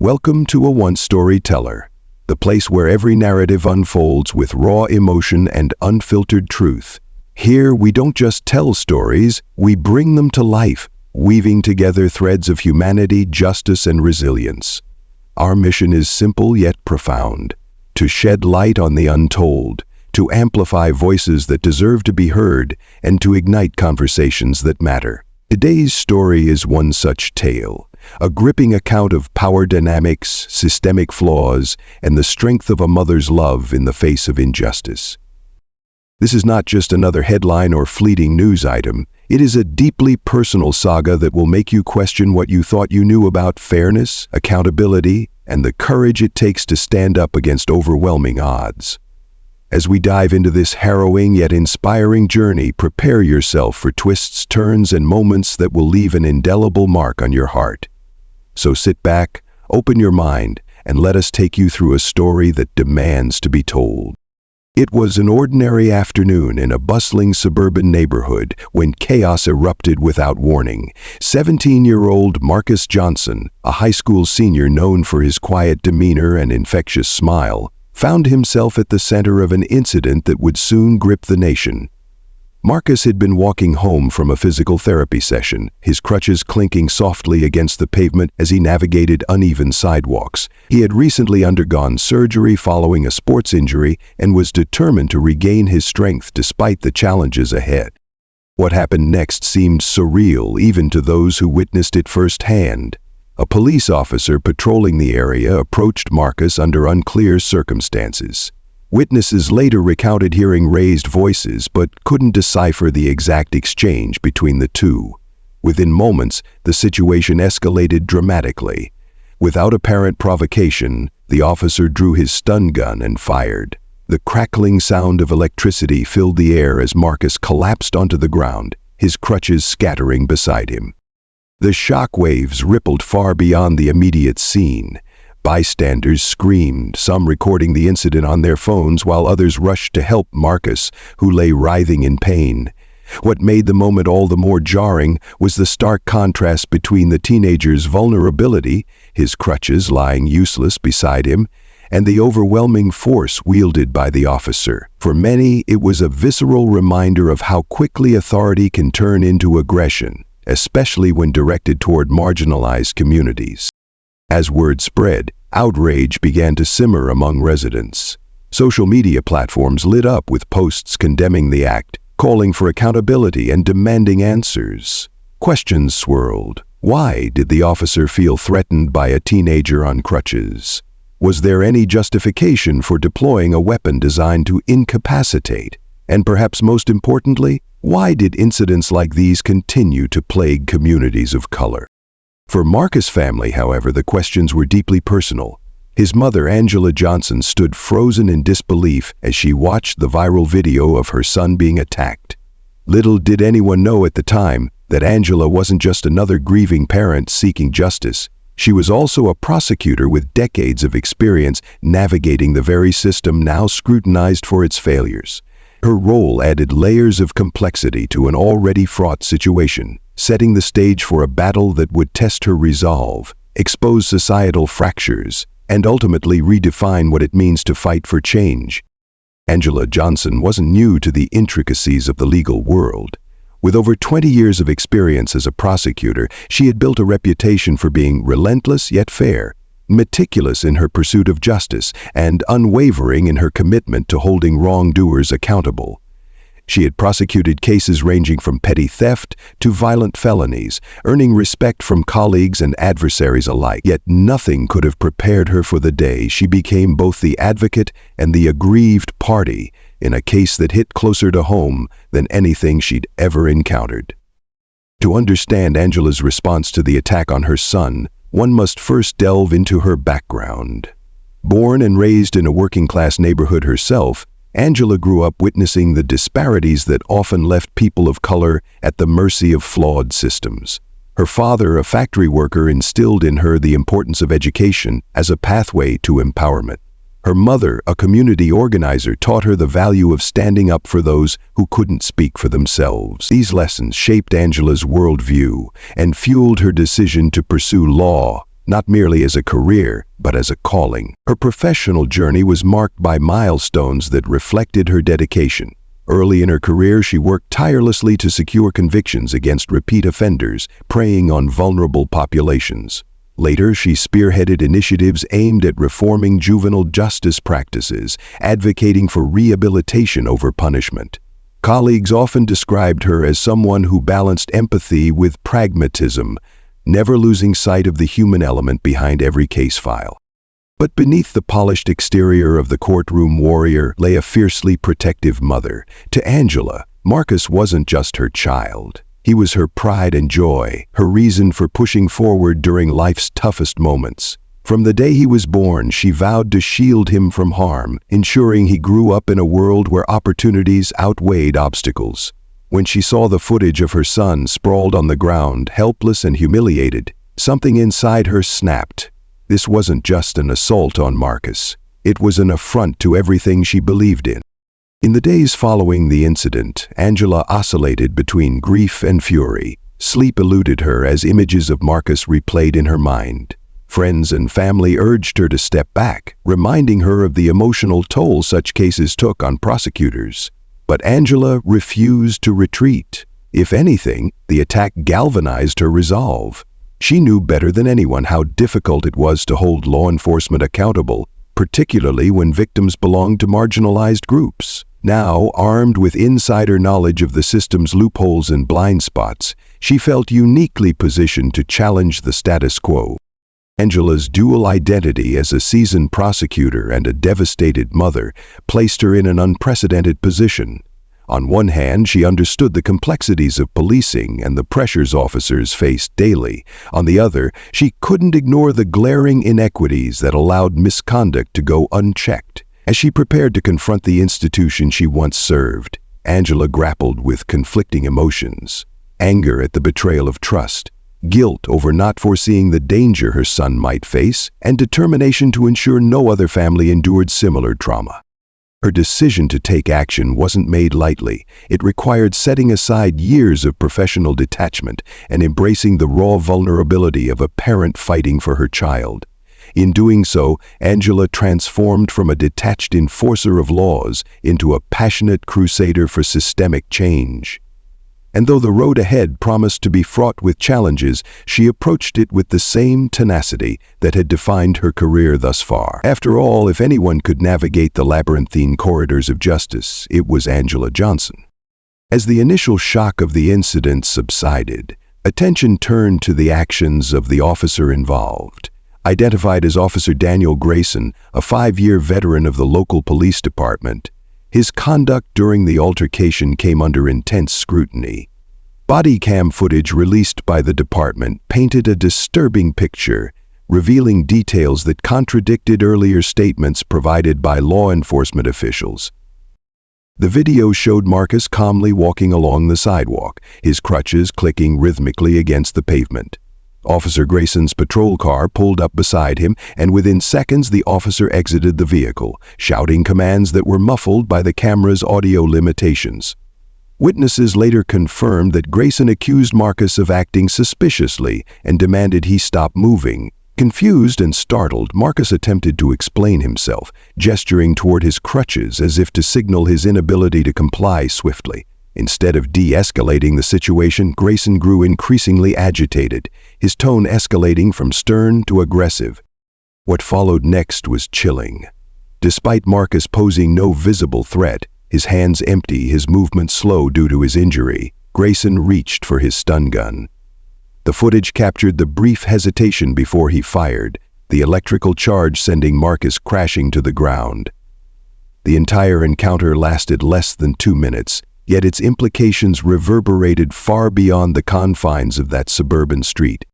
Welcome to A Once Storyteller, the place where every narrative unfolds with raw emotion and unfiltered truth. Here, we don't just tell stories, we bring them to life, weaving together threads of humanity, justice, and resilience. Our mission is simple yet profound: to shed light on the untold, to amplify voices that deserve to be heard, and to ignite conversations that matter. Today's story is one such tale, a gripping account of power dynamics, systemic flaws, and the strength of a mother's love in the face of injustice. This is not just another headline or fleeting news item. It is a deeply personal saga that will make you question what you thought you knew about fairness, accountability, and the courage it takes to stand up against overwhelming odds. As we dive into this harrowing yet inspiring journey, prepare yourself for twists, turns, and moments that will leave an indelible mark on your heart. So sit back, open your mind, and let us take you through a story that demands to be told. It was an ordinary afternoon in a bustling suburban neighborhood when chaos erupted without warning. 17-year-old Marcus Johnson, a high school senior known for his quiet demeanor and infectious smile, found himself at the center of an incident that would soon grip the nation. Marcus had been walking home from a physical therapy session, his crutches clinking softly against the pavement as he navigated uneven sidewalks. He had recently undergone surgery following a sports injury and was determined to regain his strength despite the challenges ahead. What happened next seemed surreal even to those who witnessed it firsthand. A police officer patrolling the area approached Marcus under unclear circumstances. Witnesses later recounted hearing raised voices but couldn't decipher the exact exchange between the two. Within moments, the situation escalated dramatically. Without apparent provocation, the officer drew his stun gun and fired. The crackling sound of electricity filled the air as Marcus collapsed onto the ground, his crutches scattering beside him. The shock waves rippled far beyond the immediate scene. Bystanders screamed, some recording the incident on their phones while others rushed to help Marcus, who lay writhing in pain. What made the moment all the more jarring was the stark contrast between the teenager's vulnerability, his crutches lying useless beside him, and the overwhelming force wielded by the officer. For many, it was a visceral reminder of how quickly authority can turn into aggression, especially when directed toward marginalized communities. As word spread, outrage began to simmer among residents. Social media platforms lit up with posts condemning the act, calling for accountability and demanding answers. Questions swirled. Why did the officer feel threatened by a teenager on crutches? Was there any justification for deploying a weapon designed to incapacitate? And perhaps most importantly, why did incidents like these continue to plague communities of color? For Marcus' family, however, the questions were deeply personal. His mother, Angela Johnson, stood frozen in disbelief as she watched the viral video of her son being attacked. Little did anyone know at the time that Angela wasn't just another grieving parent seeking justice. She was also a prosecutor with decades of experience navigating the very system now scrutinized for its failures. Her role added layers of complexity to an already fraught situation, setting the stage for a battle that would test her resolve, expose societal fractures, and ultimately redefine what it means to fight for change. Angela Johnson wasn't new to the intricacies of the legal world. With over 20 years of experience as a prosecutor, she had built a reputation for being relentless yet fair, meticulous in her pursuit of justice, and unwavering in her commitment to holding wrongdoers accountable. She had prosecuted cases ranging from petty theft to violent felonies, earning respect from colleagues and adversaries alike. Yet nothing could have prepared her for the day she became both the advocate and the aggrieved party in a case that hit closer to home than anything she'd ever encountered. To understand Angela's response to the attack on her son, one must first delve into her background. Born and raised in a working-class neighborhood herself, Angela grew up witnessing the disparities that often left people of color at the mercy of flawed systems. Her father, a factory worker, instilled in her the importance of education as a pathway to empowerment. Her mother, a community organizer, taught her the value of standing up for those who couldn't speak for themselves. These lessons shaped Angela's worldview and fueled her decision to pursue law, not merely as a career, but as a calling. Her professional journey was marked by milestones that reflected her dedication. Early in her career, she worked tirelessly to secure convictions against repeat offenders, preying on vulnerable populations. Later, she spearheaded initiatives aimed at reforming juvenile justice practices, advocating for rehabilitation over punishment. Colleagues often described her as someone who balanced empathy with pragmatism, never losing sight of the human element behind every case file. But beneath the polished exterior of the courtroom warrior lay a fiercely protective mother. To Angela, Marcus wasn't just her child. He was her pride and joy, her reason for pushing forward during life's toughest moments. From the day he was born, she vowed to shield him from harm, ensuring he grew up in a world where opportunities outweighed obstacles. When she saw the footage of her son sprawled on the ground, helpless and humiliated, something inside her snapped. This wasn't just an assault on Marcus. It was an affront to everything she believed in. In the days following the incident, Angela oscillated between grief and fury. Sleep eluded her as images of Marcus replayed in her mind. Friends and family urged her to step back, reminding her of the emotional toll such cases took on prosecutors. But Angela refused to retreat. If anything, the attack galvanized her resolve. She knew better than anyone how difficult it was to hold law enforcement accountable, particularly when victims belonged to marginalized groups. Now, armed with insider knowledge of the system's loopholes and blind spots, she felt uniquely positioned to challenge the status quo. Angela's dual identity as a seasoned prosecutor and a devastated mother placed her in an unprecedented position. On one hand, she understood the complexities of policing and the pressures officers faced daily. On the other, she couldn't ignore the glaring inequities that allowed misconduct to go unchecked. As she prepared to confront the institution she once served, Angela grappled with conflicting emotions: anger at the betrayal of trust, guilt over not foreseeing the danger her son might face, and determination to ensure no other family endured similar trauma. Her decision to take action wasn't made lightly. It required setting aside years of professional detachment and embracing the raw vulnerability of a parent fighting for her child. In doing so, Angela transformed from a detached enforcer of laws into a passionate crusader for systemic change. And though the road ahead promised to be fraught with challenges, she approached it with the same tenacity that had defined her career thus far. After all, if anyone could navigate the labyrinthine corridors of justice, it was Angela Johnson. As the initial shock of the incident subsided, attention turned to the actions of the officer involved. Identified as Officer Daniel Grayson, a 5-year veteran of the local police department, his conduct during the altercation came under intense scrutiny. Body cam footage released by the department painted a disturbing picture, revealing details that contradicted earlier statements provided by law enforcement officials. The video showed Marcus calmly walking along the sidewalk, his crutches clicking rhythmically against the pavement. Officer Grayson's patrol car pulled up beside him, and within seconds the officer exited the vehicle, shouting commands that were muffled by the camera's audio limitations. Witnesses later confirmed that Grayson accused Marcus of acting suspiciously and demanded he stop moving. Confused and startled, Marcus attempted to explain himself, gesturing toward his crutches as if to signal his inability to comply swiftly. Instead of de-escalating the situation, Grayson grew increasingly agitated, his tone escalating from stern to aggressive. What followed next was chilling. Despite Marcus posing no visible threat, his hands empty, his movements slow due to his injury, Grayson reached for his stun gun. The footage captured the brief hesitation before he fired, the electrical charge sending Marcus crashing to the ground. The entire encounter lasted less than 2 minutes, yet its implications reverberated far beyond the confines of that suburban street.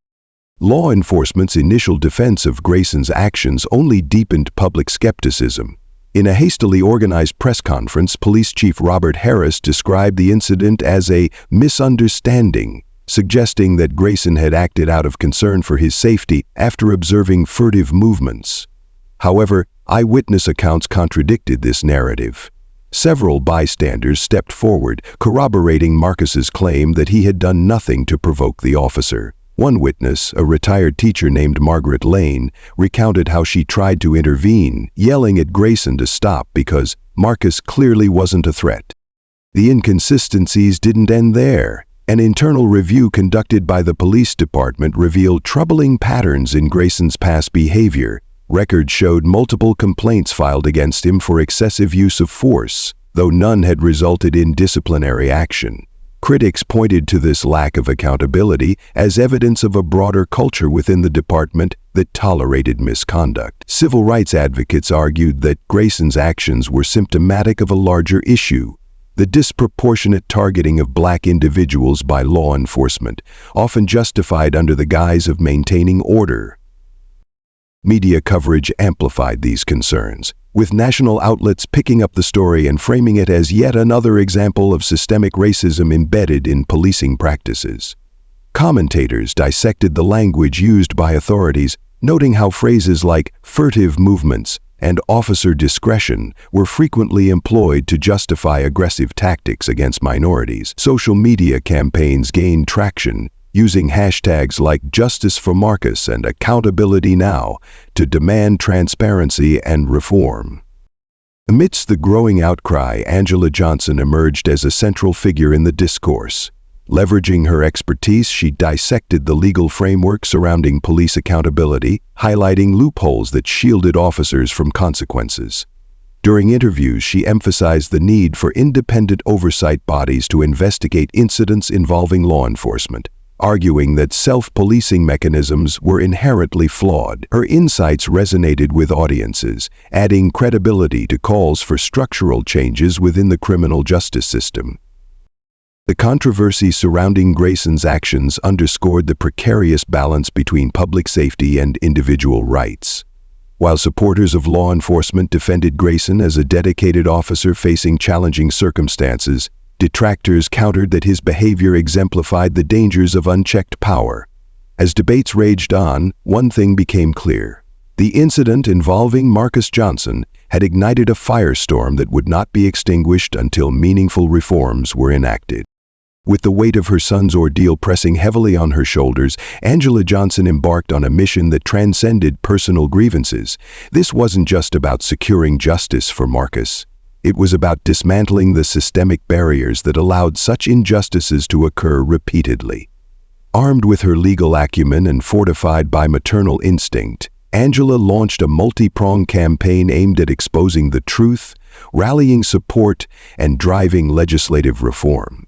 Law enforcement's initial defense of Grayson's actions only deepened public skepticism. In a hastily organized press conference, Police Chief Robert Harris described the incident as a misunderstanding, suggesting that Grayson had acted out of concern for his safety after observing furtive movements. However, eyewitness accounts contradicted this narrative. Several bystanders stepped forward, corroborating Marcus's claim that he had done nothing to provoke the officer. One witness, a retired teacher named Margaret Lane, recounted how she tried to intervene, yelling at Grayson to stop because Marcus clearly wasn't a threat. The inconsistencies didn't end there. An internal review conducted by the police department revealed troubling patterns in Grayson's past behavior. Records showed multiple complaints filed against him for excessive use of force, though none had resulted in disciplinary action. Critics pointed to this lack of accountability as evidence of a broader culture within the department that tolerated misconduct. Civil rights advocates argued that Grayson's actions were symptomatic of a larger issue: the disproportionate targeting of black individuals by law enforcement, often justified under the guise of maintaining order. Media coverage amplified these concerns, with national outlets picking up the story and framing it as yet another example of systemic racism embedded in policing practices. Commentators dissected the language used by authorities, noting how phrases like furtive movements and officer discretion were frequently employed to justify aggressive tactics against minorities. Social media campaigns gained traction, using hashtags like Justice for Marcus and Accountability Now to demand transparency and reform. Amidst the growing outcry, Angela Johnson emerged as a central figure in the discourse. Leveraging her expertise, she dissected the legal framework surrounding police accountability, highlighting loopholes that shielded officers from consequences. During interviews, she emphasized the need for independent oversight bodies to investigate incidents involving law enforcement, arguing that self-policing mechanisms were inherently flawed. Her insights resonated with audiences, adding credibility to calls for structural changes within the criminal justice system. The controversy surrounding Grayson's actions underscored the precarious balance between public safety and individual rights. While supporters of law enforcement defended Grayson as a dedicated officer facing challenging circumstances, detractors countered that his behavior exemplified the dangers of unchecked power. As debates raged on, one thing became clear: the incident involving Marcus Johnson had ignited a firestorm that would not be extinguished until meaningful reforms were enacted. With the weight of her son's ordeal pressing heavily on her shoulders, Angela Johnson embarked on a mission that transcended personal grievances. This wasn't just about securing justice for Marcus. It was about dismantling the systemic barriers that allowed such injustices to occur repeatedly. Armed with her legal acumen and fortified by maternal instinct, Angela launched a multi-pronged campaign aimed at exposing the truth, rallying support, and driving legislative reform.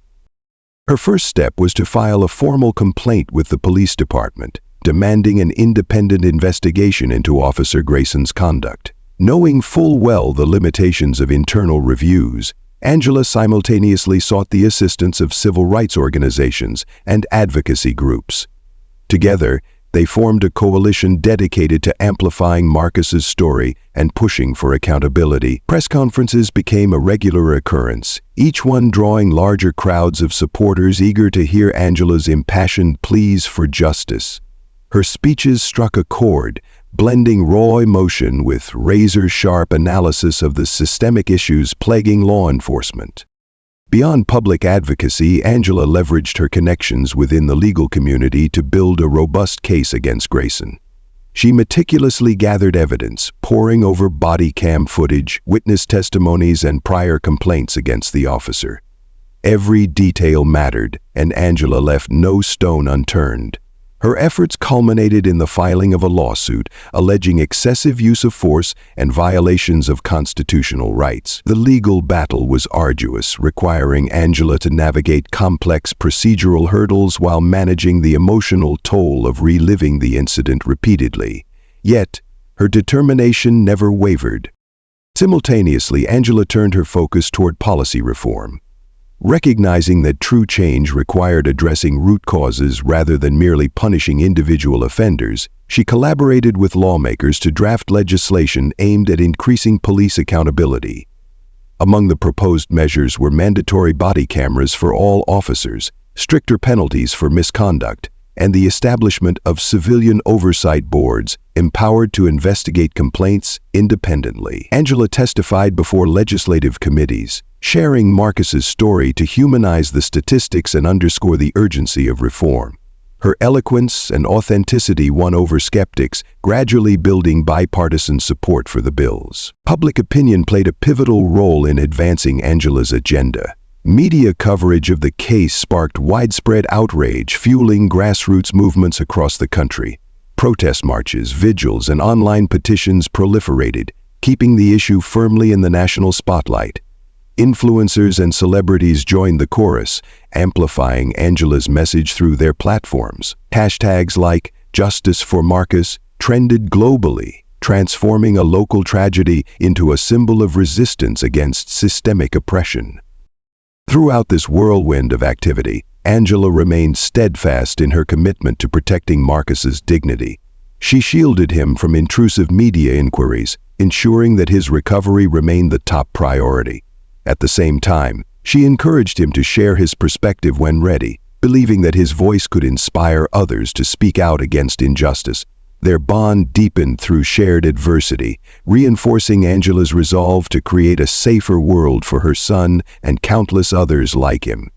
Her first step was to file a formal complaint with the police department, demanding an independent investigation into Officer Grayson's conduct. Knowing full well the limitations of internal reviews, Angela simultaneously sought the assistance of civil rights organizations and advocacy groups. Together, they formed a coalition dedicated to amplifying Marcus's story and pushing for accountability. Press conferences became a regular occurrence, each one drawing larger crowds of supporters eager to hear Angela's impassioned pleas for justice. Her speeches struck a chord, blending raw emotion with razor-sharp analysis of the systemic issues plaguing law enforcement. Beyond public advocacy, Angela leveraged her connections within the legal community to build a robust case against Grayson. She meticulously gathered evidence, poring over body cam footage, witness testimonies, and prior complaints against the officer. Every detail mattered, and Angela left no stone unturned. Her efforts culminated in the filing of a lawsuit alleging excessive use of force and violations of constitutional rights. The legal battle was arduous, requiring Angela to navigate complex procedural hurdles while managing the emotional toll of reliving the incident repeatedly. Yet, her determination never wavered. Simultaneously, Angela turned her focus toward policy reform. Recognizing that true change required addressing root causes rather than merely punishing individual offenders, she collaborated with lawmakers to draft legislation aimed at increasing police accountability. Among the proposed measures were mandatory body cameras for all officers, stricter penalties for misconduct, and the establishment of civilian oversight boards empowered to investigate complaints independently. Angela testified before legislative committees, sharing Marcus's story to humanize the statistics and underscore the urgency of reform. Her eloquence and authenticity won over skeptics, gradually building bipartisan support for the bills. Public opinion played a pivotal role in advancing Angela's agenda. Media coverage of the case sparked widespread outrage, fueling grassroots movements across the country. Protest marches, vigils, and online petitions proliferated, keeping the issue firmly in the national spotlight. Influencers and celebrities joined the chorus, amplifying Angela's message through their platforms. Hashtags like "Justice for Marcus" trended globally, transforming a local tragedy into a symbol of resistance against systemic oppression. Throughout this whirlwind of activity, Angela remained steadfast in her commitment to protecting Marcus's dignity. She shielded him from intrusive media inquiries, ensuring that his recovery remained the top priority. At the same time, she encouraged him to share his perspective when ready, believing that his voice could inspire others to speak out against injustice. Their bond deepened through shared adversity, reinforcing Angela's resolve to create a safer world for her son and countless others like him.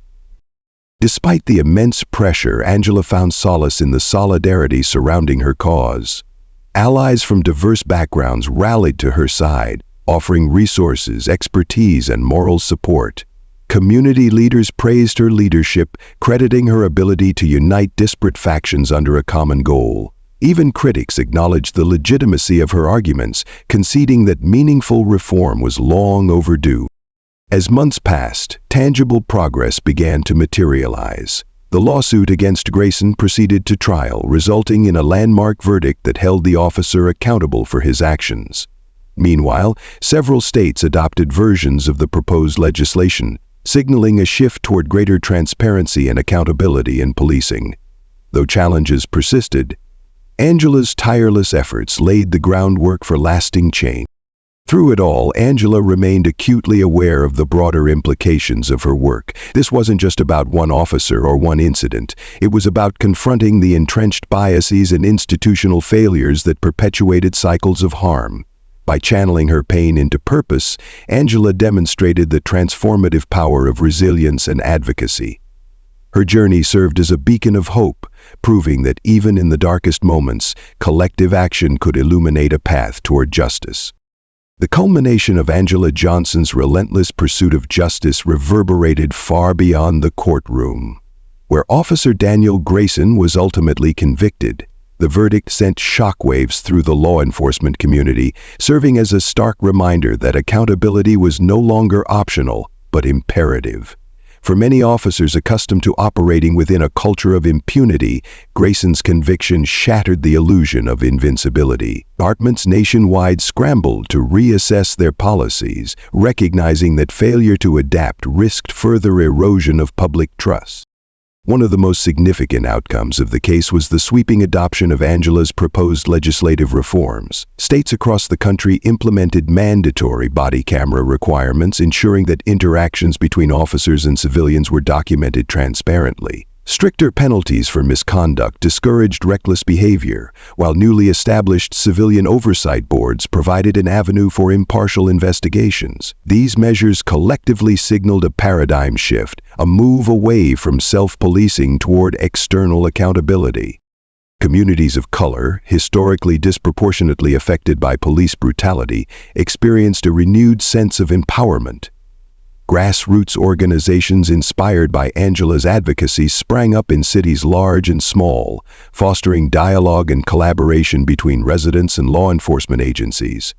Despite the immense pressure, Angela found solace in the solidarity surrounding her cause. Allies from diverse backgrounds rallied to her side, offering resources, expertise, and moral support. Community leaders praised her leadership, crediting her ability to unite disparate factions under a common goal. Even critics acknowledged the legitimacy of her arguments, conceding that meaningful reform was long overdue. As months passed, tangible progress began to materialize. The lawsuit against Grayson proceeded to trial, resulting in a landmark verdict that held the officer accountable for his actions. Meanwhile, several states adopted versions of the proposed legislation, signaling a shift toward greater transparency and accountability in policing. Though challenges persisted, Angela's tireless efforts laid the groundwork for lasting change. Through it all, Angela remained acutely aware of the broader implications of her work. This wasn't just about one officer or one incident. It was about confronting the entrenched biases and institutional failures that perpetuated cycles of harm. By channeling her pain into purpose, Angela demonstrated the transformative power of resilience and advocacy. Her journey served as a beacon of hope, proving that even in the darkest moments, collective action could illuminate a path toward justice. The culmination of Angela Johnson's relentless pursuit of justice reverberated far beyond the courtroom. Where Officer Daniel Grayson was ultimately convicted, the verdict sent shockwaves through the law enforcement community, serving as a stark reminder that accountability was no longer optional, but imperative. For many officers accustomed to operating within a culture of impunity, Grayson's conviction shattered the illusion of invincibility. Departments nationwide scrambled to reassess their policies, recognizing that failure to adapt risked further erosion of public trust. One of the most significant outcomes of the case was the sweeping adoption of Angela's proposed legislative reforms. States across the country implemented mandatory body camera requirements, ensuring that interactions between officers and civilians were documented transparently. Stricter penalties for misconduct discouraged reckless behavior, while newly established civilian oversight boards provided an avenue for impartial investigations. These measures collectively signaled a paradigm shift, a move away from self-policing toward external accountability. Communities of color, historically disproportionately affected by police brutality, experienced a renewed sense of empowerment. Grassroots organizations inspired by Angela's advocacy sprang up in cities large and small, fostering dialogue and collaboration between residents and law enforcement agencies.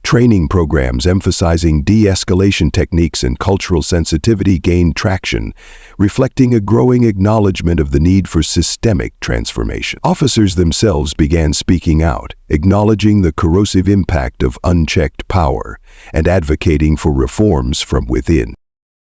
Training programs emphasizing de-escalation techniques and cultural sensitivity gained traction, reflecting a growing acknowledgement of the need for systemic transformation. Officers themselves began speaking out, acknowledging the corrosive impact of unchecked power and advocating for reforms from within.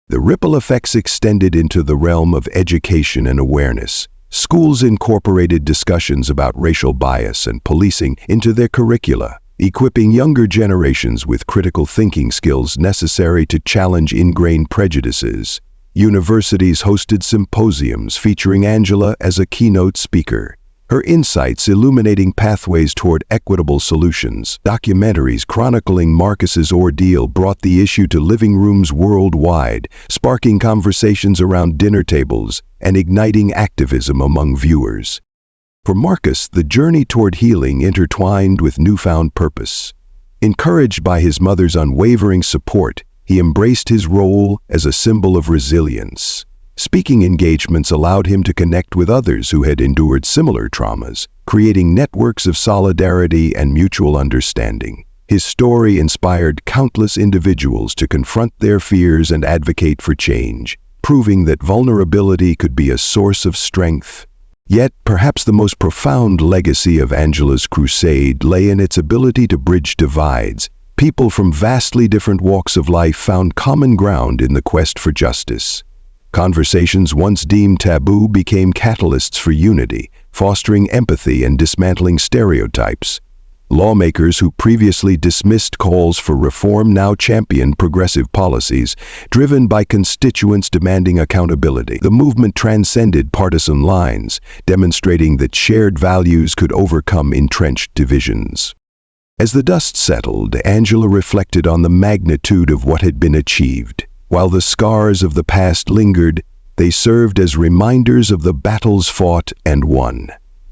The ripple effects extended into the realm of education and awareness. Schools incorporated discussions about racial bias and policing into their curricula, equipping younger generations with critical thinking skills necessary to challenge ingrained prejudices. Universities hosted symposiums featuring Angela as a keynote speaker, Her insights illuminating pathways toward equitable solutions. Documentaries chronicling Marcus's ordeal brought the issue to living rooms worldwide, sparking conversations around dinner tables and igniting activism among viewers. For Marcus, the journey toward healing intertwined with newfound purpose. Encouraged by his mother's unwavering support, he embraced his role as a symbol of resilience. Speaking engagements allowed him to connect with others who had endured similar traumas, creating networks of solidarity and mutual understanding. His story inspired countless individuals to confront their fears and advocate for change, proving that vulnerability could be a source of strength. Yet, perhaps the most profound legacy of Angela's crusade lay in its ability to bridge divides. People from vastly different walks of life found common ground in the quest for justice. Conversations once deemed taboo became catalysts for unity, fostering empathy and dismantling stereotypes. Lawmakers who previously dismissed calls for reform now championed progressive policies, driven by constituents demanding accountability. The movement transcended partisan lines, demonstrating that shared values could overcome entrenched divisions. As the dust settled, Angela reflected on the magnitude of what had been achieved. While the scars of the past lingered, they served as reminders of the battles fought and won.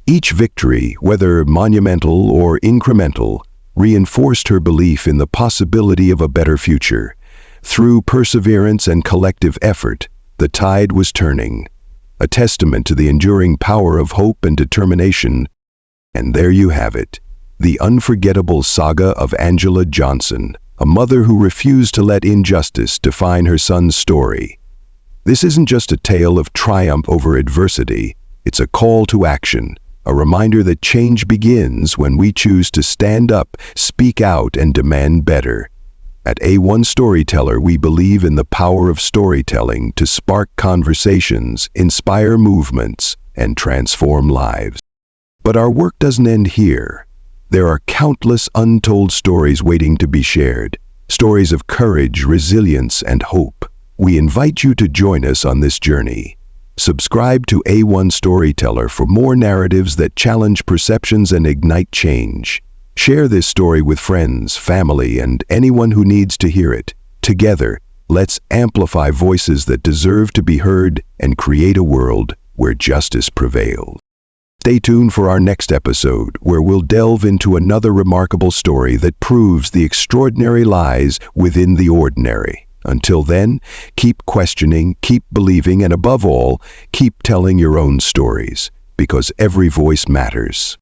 Each victory, whether monumental or incremental, reinforced her belief in the possibility of a better future. Through perseverance and collective effort, the tide was turning, a testament to the enduring power of hope and determination. And there you have it, the unforgettable saga of Angela Johnson, a mother who refused to let injustice define her son's story. This isn't just a tale of triumph over adversity, it's a call to action, a reminder that change begins when we choose to stand up, speak out, and demand better. At A1 Storyteller, we believe in the power of storytelling to spark conversations, inspire movements, and transform lives. But our work doesn't end here. There are countless untold stories waiting to be shared, stories of courage, resilience, and hope. We invite you to join us on this journey. Subscribe to A1 Storyteller for more narratives that challenge perceptions and ignite change. Share this story with friends, family, and anyone who needs to hear it. Together, let's amplify voices that deserve to be heard and create a world where justice prevails. Stay tuned for our next episode, where we'll delve into another remarkable story that proves the extraordinary lies within the ordinary. Until then, keep questioning, keep believing, and above all, keep telling your own stories, because every voice matters.